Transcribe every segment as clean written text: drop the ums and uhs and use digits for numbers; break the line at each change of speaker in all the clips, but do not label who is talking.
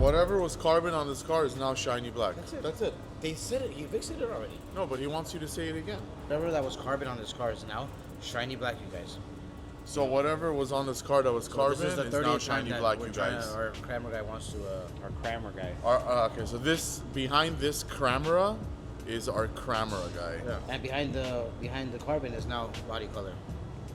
Whatever was carbon on this car is now shiny black. That's it.
They said it. He fixed it already.
No, but he wants you to say it again.
Whatever that was carbon on this car is now shiny black, you guys.
So whatever was on this car that was carbon
this is the
is now
30th
shiny
time
black,
we're
you
trying
guys.
to- Our Kramer guy wants to.
Our Kramer guy.
Okay, so this behind this Kramera is our Kramera guy.
Yeah. And behind the carbon is now body color.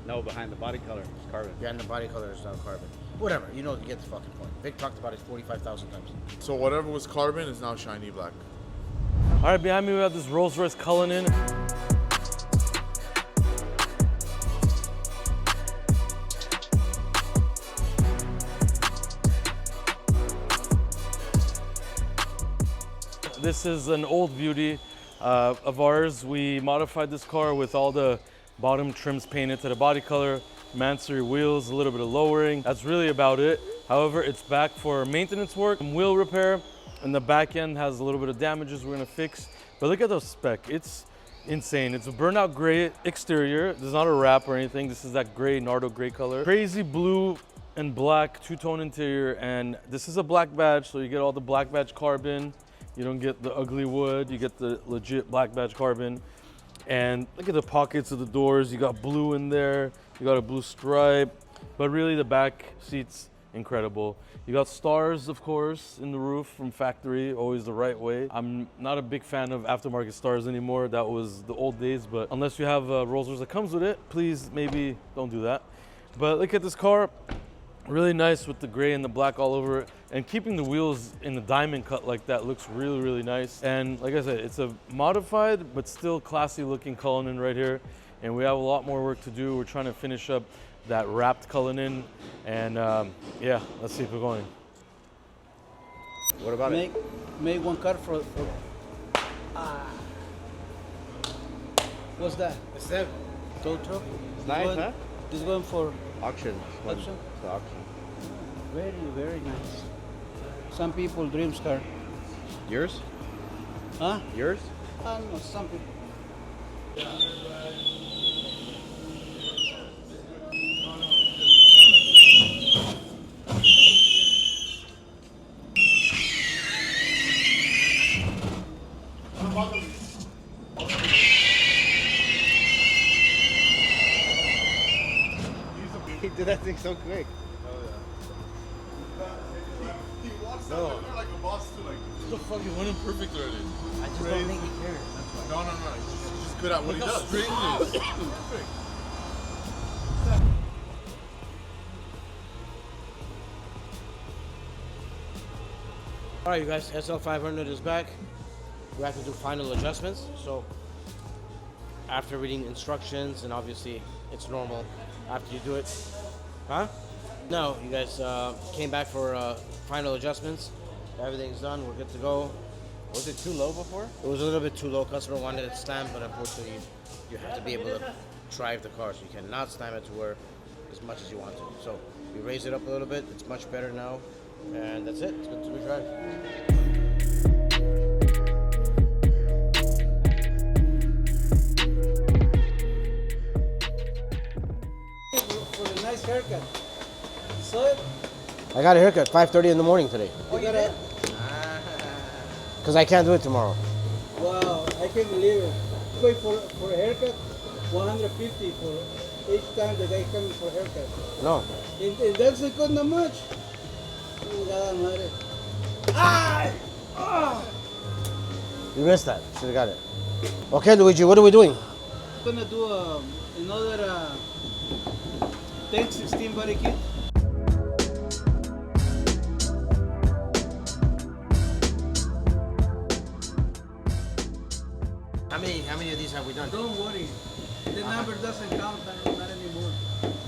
No, behind the body color is carbon.
Behind the body color is now carbon. Whatever. You know, you get the fucking point. Vic talked about it 45,000 times.
So whatever was carbon is now shiny black.
All right, behind me we have this Rolls-Royce Cullinan. This is an old beauty of ours. We modified this car with all the bottom trims painted to the body color, Mansory wheels, a little bit of lowering. That's really about it. However, it's back for maintenance work, some wheel repair, and the back end has a little bit of damages we're gonna fix. But look at the spec, it's insane. It's a burnout gray exterior. There's not a wrap or anything. This is that gray, Nardo gray color. Crazy blue and black two-tone interior, and this is a black badge, so you get all the black badge carbon. You don't get the ugly wood, you get the legit black badge carbon. And look at the pockets of the doors. You got blue in there, you got a blue stripe, but really the back seat's incredible. You got stars, of course, in the roof from factory, always the right way. I'm not a big fan of aftermarket stars anymore. That was the old days, but unless you have a Rolls-Royce that comes with it, please maybe don't do that. But look at this car. Really nice with the gray and the black all over it. And keeping the wheels in the diamond cut like that looks really, really nice. And like I said, it's a modified but still classy looking Cullinan right here. And we have a lot more work to do. We're trying to finish up that wrapped Cullinan. And yeah, let's see if we're going.
What about it?
Make one cut for what's that?
It's them.
Tow truck?
It's nice, huh?
This going for
Auction.
Auction?
It's the auction.
very, very nice. Some people dreams car.
Yours?
Huh?
Yours?
I don't know, some people.
He did that thing so quick.
He walks out like, like a boss too, like, what the fuck, he went in perfect already.
I just don't think he cares. That's why.
No, he's just good at what he does. Straight he is. Perfect.
All right, you guys, SL500 is back. We have to do final adjustments. So after reading instructions, and obviously it's normal after you do it. Huh? No, you guys came back for final adjustments. Everything's done. We're good to go.
Was it too low before?
It was a little bit too low. Customer wanted it slammed, but unfortunately, you have to be able to drive the car. So you cannot slam it to where as much as you want to. So we raised it up a little bit. It's much better now. And that's it. It's good to be drive.
For the nice haircut. Saw it?
I got a haircut 5:30 in the morning today.
You got it?
Because I can't do it tomorrow.
Wow, I can't believe it. Wait for a haircut, 150 for each time the guy comes for a haircut.
No.
And that's not good, not much. Chingada madre. Ah! Ah!
You missed that. Should have got it. Okay, Luigi, what are we doing?
I'm gonna do another tank 16 body kit.
How many of these have we done?
Don't worry, the number doesn't count not anymore.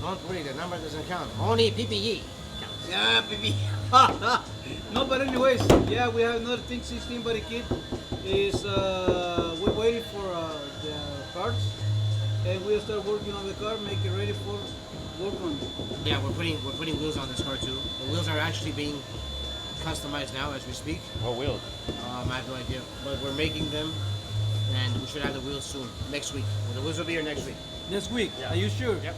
Don't worry, the number doesn't count. Only PPE.
Yeah, baby. No, but anyways, yeah, we have another tank 16 body kit. Is we're waiting for the parts, and we'll start working on the car, make it ready for work on.
Yeah, we're putting wheels on this car too. The wheels are actually being customized now as we speak.
What wheels?
I have no idea, but we're making them, and we should have the wheels soon, next week. Well, the wheels will be here next week.
Next week,
Yeah.
are you sure?
Yep.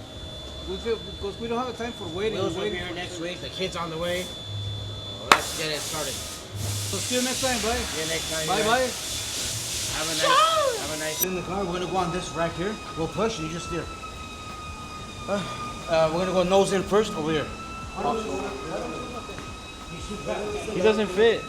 Because we don't have time for waiting.
Wheels will be
waiting
here
for
next
the-
week. The kid's on the way. Let's get it started.
So see you next time, bye.
See you next time.
Bye bye.
Have a nice. In the car, we're gonna go on this rack here. We'll push and you just steer. We're gonna go nose in first over here.
He doesn't fit.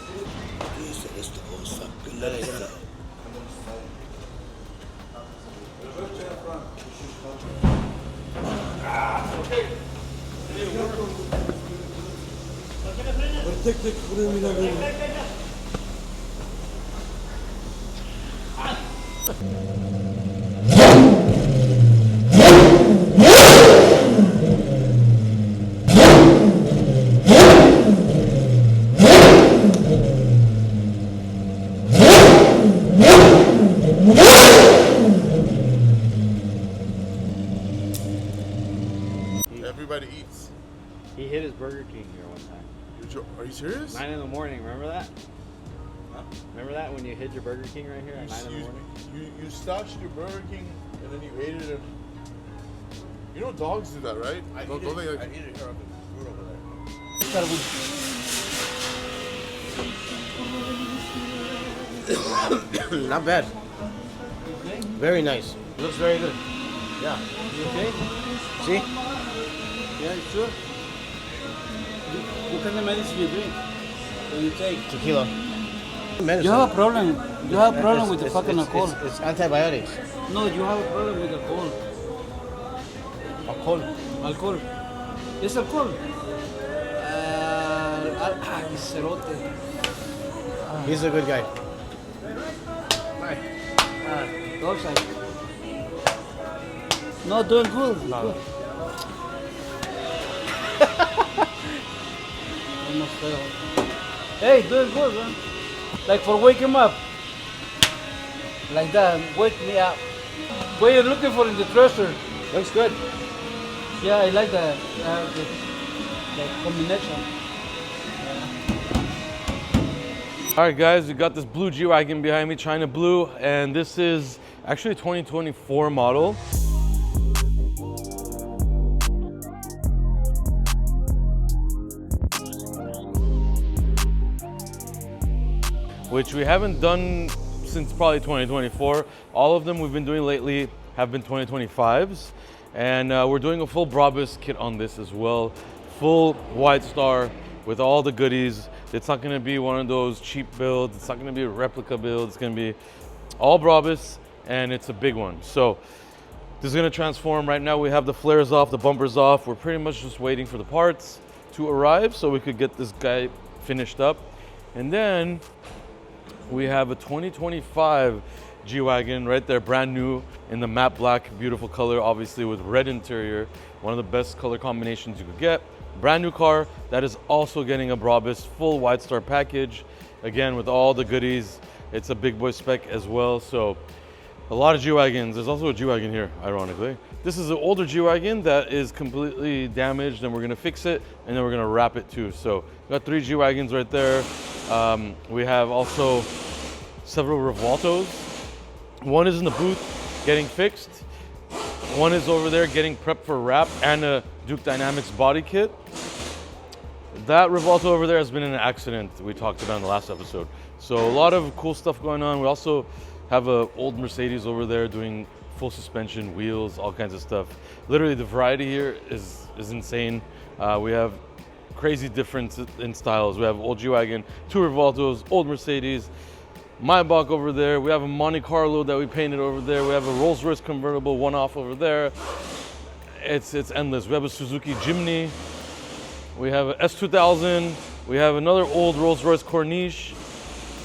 Everybody eats.
He hit his Burger King here one time.
Are you serious?
9 in the morning, remember that? Remember that when you hid your Burger King right here at 9 in the morning?
You stashed your Burger King and then you ate it. And you know dogs do that, right?
I eat it here up in the food over there. Not bad. Very nice. Looks very good. Yeah.
You okay?
See?
Yeah, sure. What kind of medicine you drink? What you take?
Tequila. Medicine.
You have a problem. You have a problem with the fucking
it's,
alcohol.
It's antibiotics.
No, you have a problem with alcohol.
Alcohol.
Alcohol. It's alcohol. Cerote.
He's a good guy.
Go outside. No, doing good.
No.
Good. Almost fell. Hey, doing good, man. Like for wake him up. Like that, wake me up. What are you looking for in the treasure?
Looks good.
Yeah, I like that. The combination.
All right, guys, we got this blue G-Wagon behind me, China Blue, and this is actually a 2024 model. Which we haven't done since probably 2024. All of them we've been doing lately have been 2025s. And we're doing a full BRABUS kit on this as well. Full WideStar with all the goodies. It's not gonna be one of those cheap builds. It's not gonna be a replica build. It's gonna be all BRABUS, and it's a big one. So this is gonna transform. Right now we have the flares off, the bumpers off. We're pretty much just waiting for the parts to arrive so we could get this guy finished up. And then we have a 2025 G-Wagon right there, brand new in the matte black, beautiful color, obviously with red interior. One of the best color combinations you could get. Brand new car that is also getting a BRABUS full WideStar package. Again, with all the goodies. It's a big boy spec as well. So a lot of G-Wagons. There's also a G-Wagon here, ironically. This is an older G-Wagon that is completely damaged, and we're gonna fix it, and then we're gonna wrap it too. So we got 3 G-Wagons right there. We have also several Revoltos. One is in the booth getting fixed. One is over there getting prepped for wrap and a Duke Dynamics body kit. That Revolto over there has been in an accident we talked about in the last episode. So a lot of cool stuff going on. We also have an old Mercedes over there doing full suspension, wheels, all kinds of stuff. Literally the variety here is insane. We have crazy difference in styles. We have old G-Wagon, 2 Revoltos, old Mercedes, Maybach over there. We have a Monte Carlo that we painted over there. We have a Rolls-Royce convertible one-off over there. It's endless. We have a Suzuki Jimny. We have a S2000. We have another old Rolls-Royce Corniche.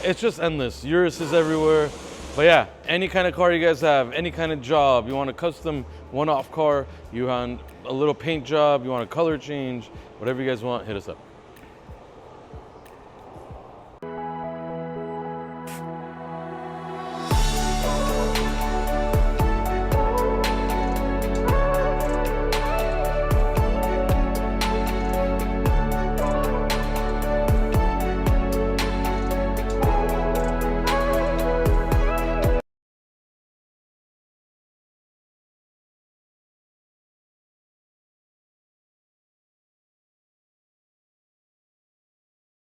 It's just endless. URUS is everywhere. But yeah, any kind of car you guys have, any kind of job, you want a custom one-off car, you want a little paint job, you want a color change, whatever you guys want, hit us up.